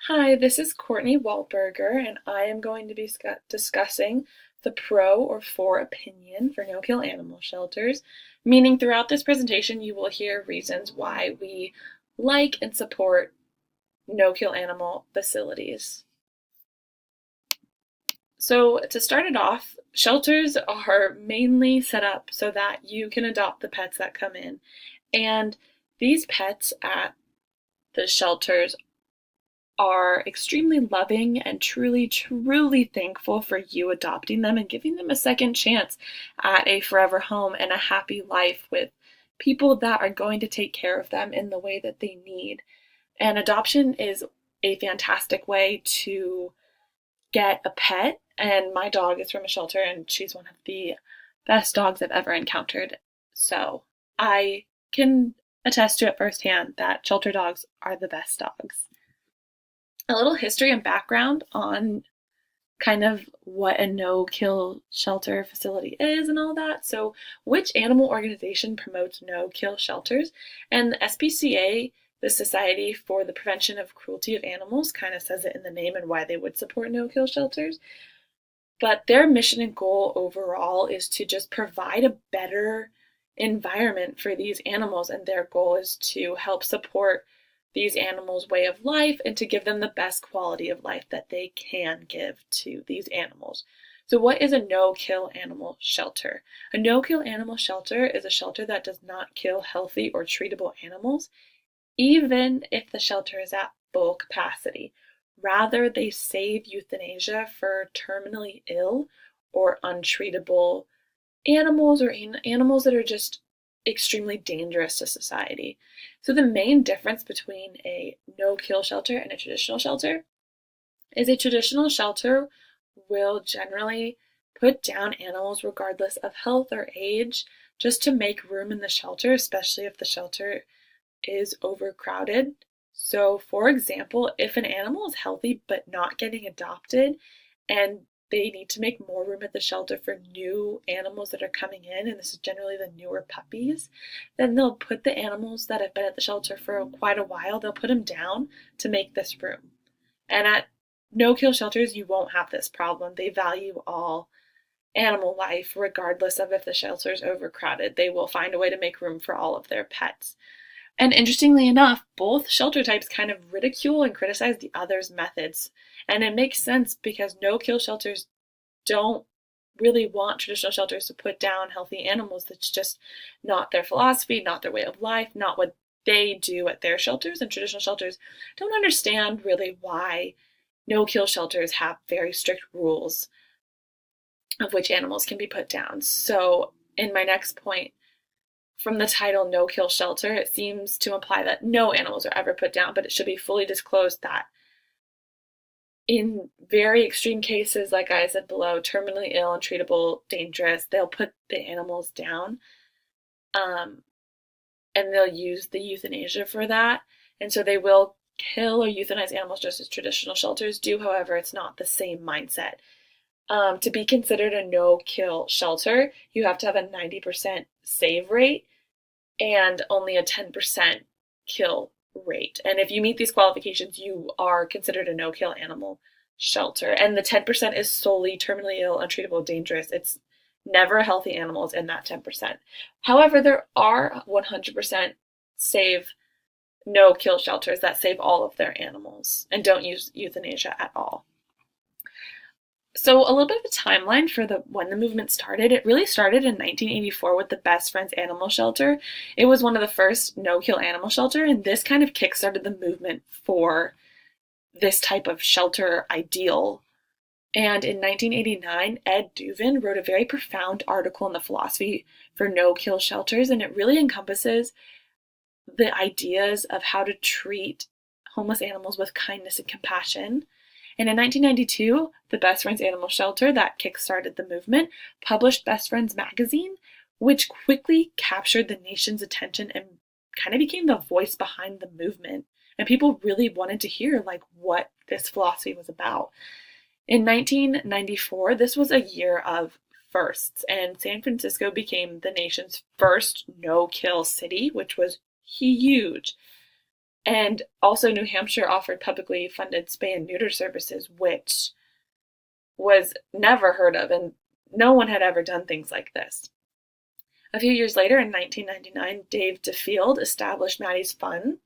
Hi, this is Courtney Wahlberger, and I am going to be discussing the pro or for opinion for no-kill animal shelters, meaning throughout this presentation you will hear reasons why we like and support no-kill animal facilities. So to start it off, shelters are mainly set up so that you can adopt the pets that come in. And these pets at the shelters are extremely loving and truly, truly thankful for you adopting them and giving them a second chance at a forever home and a happy life with people that are going to take care of them in the way that they need. And adoption is a fantastic way to get a pet. And my dog is from a shelter, and she's one of the best dogs I've ever encountered. So I can attest to it firsthand that shelter dogs are the best dogs. A little history and background on kind of what a no-kill shelter facility is and all that. So, which animal organization promotes no-kill shelters? And the SPCA, the Society for the Prevention of Cruelty of Animals, kind of says it in the name and why they would support no-kill shelters. But their mission and goal overall is to just provide a better environment for these animals, and their goal is to help support these animals' way of life and to give them the best quality of life that they can give to these animals. So, what is a no kill animal shelter? A no kill animal shelter is a shelter that does not kill healthy or treatable animals, even if the shelter is at full capacity. Rather, they save euthanasia for terminally ill or untreatable animals or animals that are just extremely dangerous to society. So the main difference between a no-kill shelter and a traditional shelter is a traditional shelter will generally put down animals regardless of health or age just to make room in the shelter, especially if the shelter is overcrowded. So, for example, if an animal is healthy but not getting adopted and they need to make more room at the shelter for new animals that are coming in, and this is generally the newer puppies, then they'll put the animals that have been at the shelter for quite a while, they'll put them down to make this room. And at no-kill shelters, you won't have this problem. They value all animal life, regardless of if the shelter is overcrowded. They will find a way to make room for all of their pets. And interestingly enough, both shelter types kind of ridicule and criticize the other's methods. And it makes sense because no-kill shelters don't really want traditional shelters to put down healthy animals. That's just not their philosophy, not their way of life, not what they do at their shelters. And traditional shelters don't understand really why no-kill shelters have very strict rules of which animals can be put down. So in my next point, from the title No Kill Shelter, it seems to imply that no animals are ever put down, but it should be fully disclosed that in very extreme cases, like I said below, terminally ill, untreatable, dangerous, they'll put the animals down, um, and they'll use the euthanasia for that. And so they will kill or euthanize animals just as traditional shelters do. However, it's not the same mindset. To be considered a no-kill shelter, you have to have a 90% save rate and only a 10% kill rate. And if you meet these qualifications, you are considered a no-kill animal shelter. And the 10% is solely terminally ill, untreatable, dangerous. It's never healthy animals in that 10%. However, there are 100% save no-kill shelters that save all of their animals and don't use euthanasia at all. So a little bit of a timeline for when the movement started. It really started in 1984 with the Best Friends Animal Shelter. It was one of the first no-kill animal shelter, and this kind of kickstarted the movement for this type of shelter ideal. And in 1989, Ed Duvin wrote a very profound article in the philosophy for no-kill shelters, and it really encompasses the ideas of how to treat homeless animals with kindness and compassion. And in 1992, the Best Friends Animal Shelter, that kickstarted the movement, published Best Friends magazine, which quickly captured the nation's attention and kind of became the voice behind the movement. And people really wanted to hear what this philosophy was about. In 1994, this was a year of firsts, and San Francisco became the nation's first no-kill city, which was huge. And also New Hampshire offered publicly funded spay and neuter services, which was never heard of, and no one had ever done things like this. A few years later, in 1999, Dave DeField established Maddie's Fund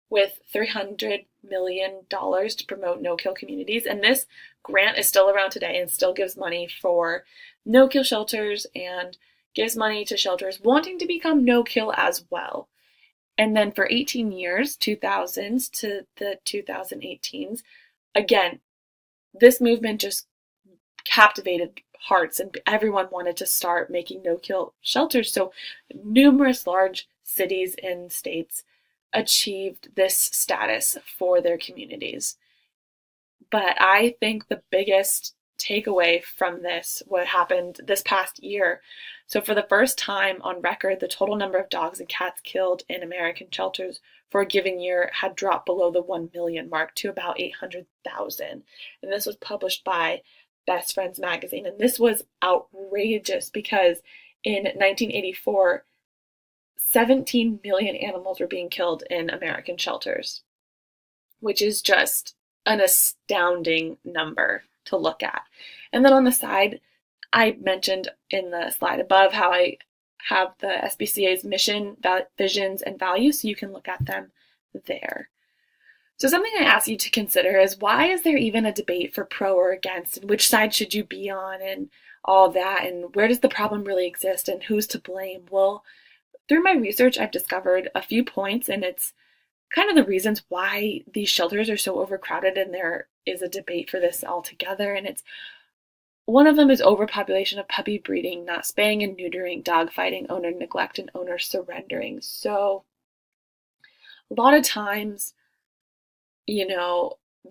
with $300 million to promote no-kill communities. And this grant is still around today and still gives money for no-kill shelters and gives money to shelters wanting to become no-kill as well. And then for 18 years, 2000s to the 2018s, again, this movement just captivated hearts and everyone wanted to start making no-kill shelters. So numerous large cities and states achieved this status for their communities. But I think the biggest takeaway from this, what happened this past year, so for the first time on record, the total number of dogs and cats killed in American shelters for a given year had dropped below the 1 million mark to about 800,000. And this was published by Best Friends magazine. And this was outrageous because in 1984, 17 million animals were being killed in American shelters, which is just an astounding number to look at. And then on the side, I mentioned in the slide above how I have the SPCA's mission, visions, and values, so you can look at them there. So something I ask you to consider is, why is there even a debate for pro or against, and which side should you be on, and all that, and where does the problem really exist, and who's to blame? Well, through my research, I've discovered a few points, and it's kind of the reasons why these shelters are so overcrowded, and there is a debate for this altogether. And it's one of them is overpopulation of puppy breeding, not spaying and neutering, dog fighting, owner neglect, and owner surrendering. So a lot of times,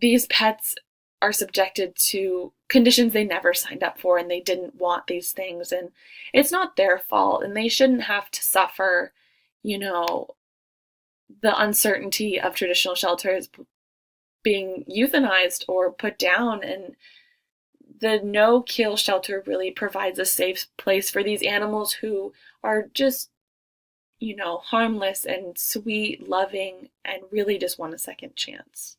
these pets are subjected to conditions they never signed up for, and they didn't want these things, and it's not their fault, and they shouldn't have to suffer, the uncertainty of traditional shelters being euthanized or put down. And the no-kill shelter really provides a safe place for these animals who are just, harmless and sweet, loving, and really just want a second chance.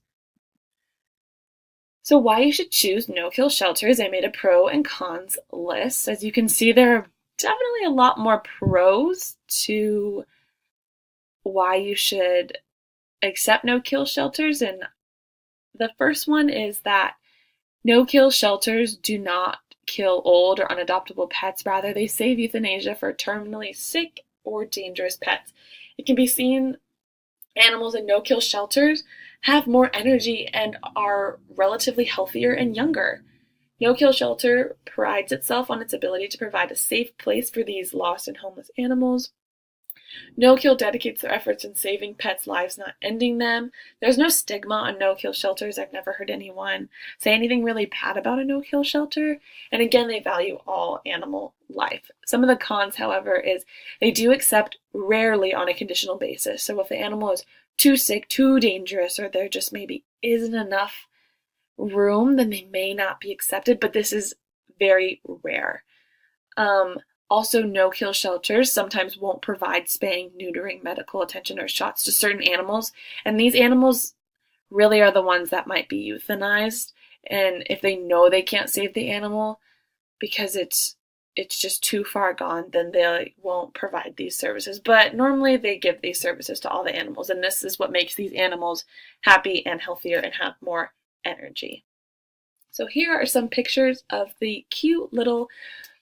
So why you should choose no-kill shelters, I made a pro and cons list. As you can see, there are definitely a lot more pros to why you should accept no-kill shelters. And the first one is that no-kill shelters do not kill old or unadoptable pets. Rather, they save euthanasia for terminally sick or dangerous pets. It can be seen animals in no-kill shelters have more energy and are relatively healthier and younger. No-kill shelter prides itself on its ability to provide a safe place for these lost and homeless animals. No-kill dedicates their efforts in saving pets' lives, not ending them. There's no stigma on no-kill shelters. I've never heard anyone say anything really bad about a no-kill shelter. And again, they value all animal life. Some of the cons, however, is they do accept rarely on a conditional basis. So if the animal is too sick, too dangerous, or there just maybe isn't enough room, then they may not be accepted, but this is very rare. Also, no-kill shelters sometimes won't provide spaying, neutering, medical attention, or shots to certain animals, and these animals really are the ones that might be euthanized. And if they know they can't save the animal because it's just too far gone, then they won't provide these services. But normally they give these services to all the animals, and this is what makes these animals happy and healthier and have more energy. So here are some pictures of the cute little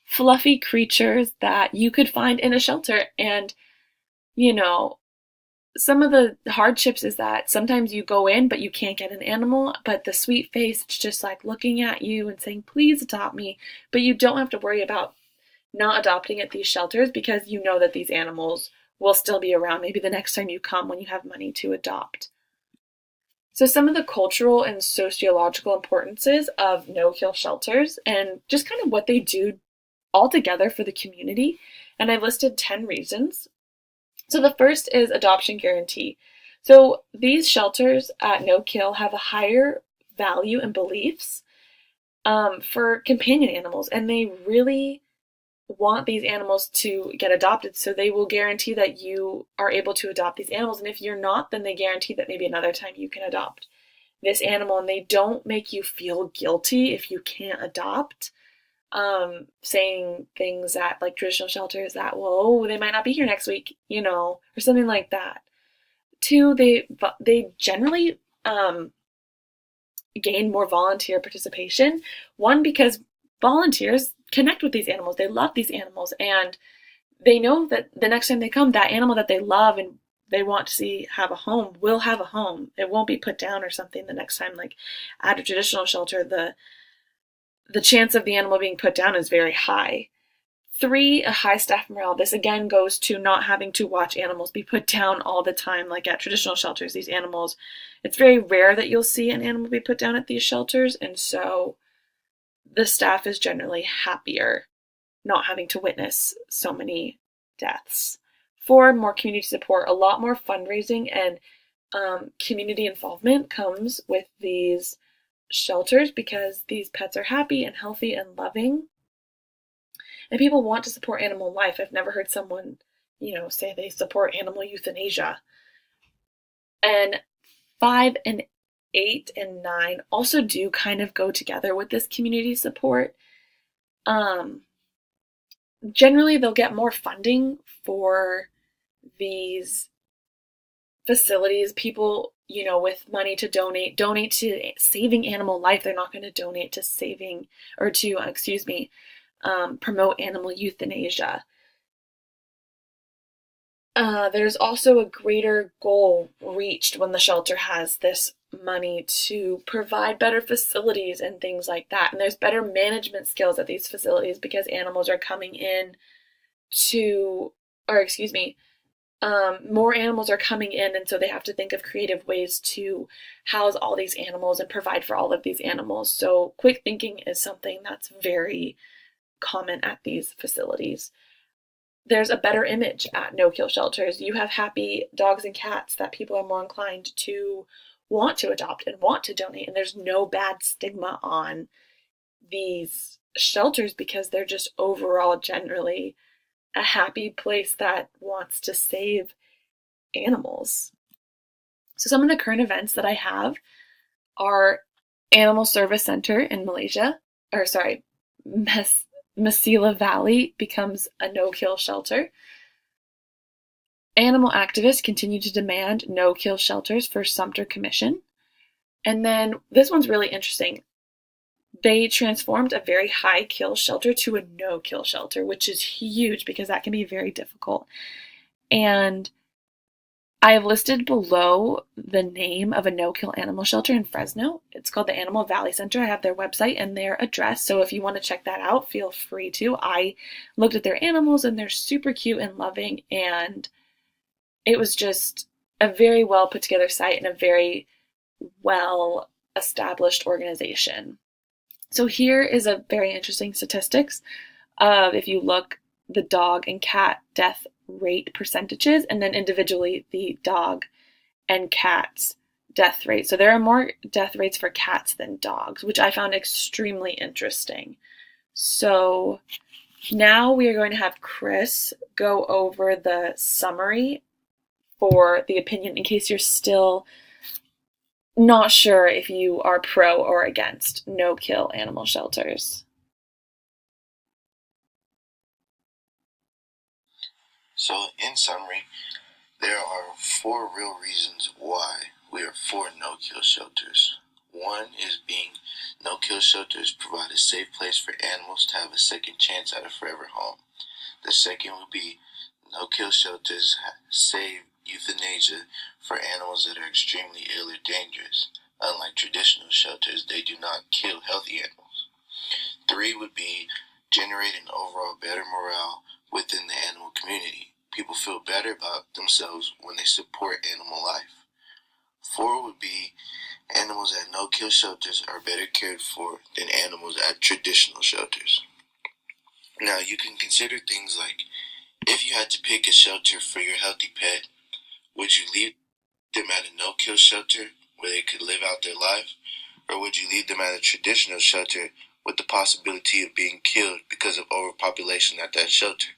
fluffy creatures that you could find in a shelter. And, some of the hardships is that sometimes you go in, but you can't get an animal, but the sweet face, it's just like looking at you and saying, please adopt me. But you don't have to worry about not adopting at these shelters because you know that these animals will still be around maybe the next time you come when you have money to adopt. So some of the cultural and sociological importances of no-kill shelters and just kind of what they do altogether for the community. And I listed 10 reasons. So the first is adoption guarantee. So these shelters at no-kill have a higher value and beliefs for companion animals, and they really want these animals to get adopted, so they will guarantee that you are able to adopt these animals. And if you're not, then they guarantee that maybe another time you can adopt this animal, and they don't make you feel guilty if you can't adopt. Saying things at like traditional shelters that, well, oh, they might not be here next week, or something like that. Two, they generally gain more volunteer participation. One, because volunteers connect with these animals, they love these animals, and they know that the next time they come, that animal that they love and they want to see have a home will have a home. It won't be put down or something the next time. Like at a traditional shelter, the chance of the animal being put down is very high. Three, a high staff morale. This again goes to not having to watch animals be put down all the time. Like at traditional shelters, these animals, it's very rare that you'll see an animal be put down at these shelters, and so the staff is generally happier not having to witness so many deaths. Four, more community support. A lot more fundraising and community involvement comes with these shelters because these pets are happy and healthy and loving. And people want to support animal life. I've never heard someone, say they support animal euthanasia. And 5 and 8 and 9 also do kind of go together with this community support. Generally, they'll get more funding for these facilities. People, with money to donate to saving animal life. They're not going to donate to saving or to, promote animal euthanasia. There's also a greater goal reached when the shelter has this money to provide better facilities and things like that. And there's better management skills at these facilities because animals are coming in more animals are coming in, and so they have to think of creative ways to house all these animals and provide for all of these animals. So quick thinking is something that's very common at these facilities. There's a better image at no-kill shelters. You have happy dogs and cats that people are more inclined to want to adopt and want to donate, and there's no bad stigma on these shelters because they're just overall generally a happy place that wants to save animals. So some of the current events that I have are Animal Service Center in Mesilla Valley becomes a no-kill shelter. Animal activists continue to demand no-kill shelters for Sumter Commission. And then this one's really interesting. They transformed a very high kill shelter to a no-kill shelter, which is huge because that can be very difficult. And I have listed below the name of a no-kill animal shelter in Fresno. It's called the Animal Valley Center. I have their website and their address, so if you want to check that out, feel free to. I looked at their animals, and they're super cute and loving, and it was just a very well put together site and a very well established organization. So here is a very interesting statistics of if you look the dog and cat death rate percentages, and then individually the dog and cat's death rate. So there are more death rates for cats than dogs, which I found extremely interesting. So now we are going to have Chris go over the summary for the opinion in case you're still not sure if you are pro or against no-kill animal shelters. So, in summary, there are 4 real reasons why we are for no-kill shelters. One is being no-kill shelters provide a safe place for animals to have a second chance at a forever home. The second would be no-kill shelters save euthanasia for animals that are extremely ill or dangerous. Unlike traditional shelters, they do not kill healthy animals. 3 would be generating overall better morale within the animal community. People feel better about themselves when they support animal life. 4 would be animals at no-kill shelters are better cared for than animals at traditional shelters. Now, you can consider things like, if you had to pick a shelter for your healthy pet, would you leave them at a no-kill shelter where they could live out their life, or would you leave them at a traditional shelter with the possibility of being killed because of overpopulation at that shelter.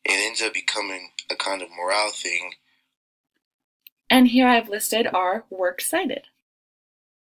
It ends up becoming a kind of morale thing. And here I've listed our works cited.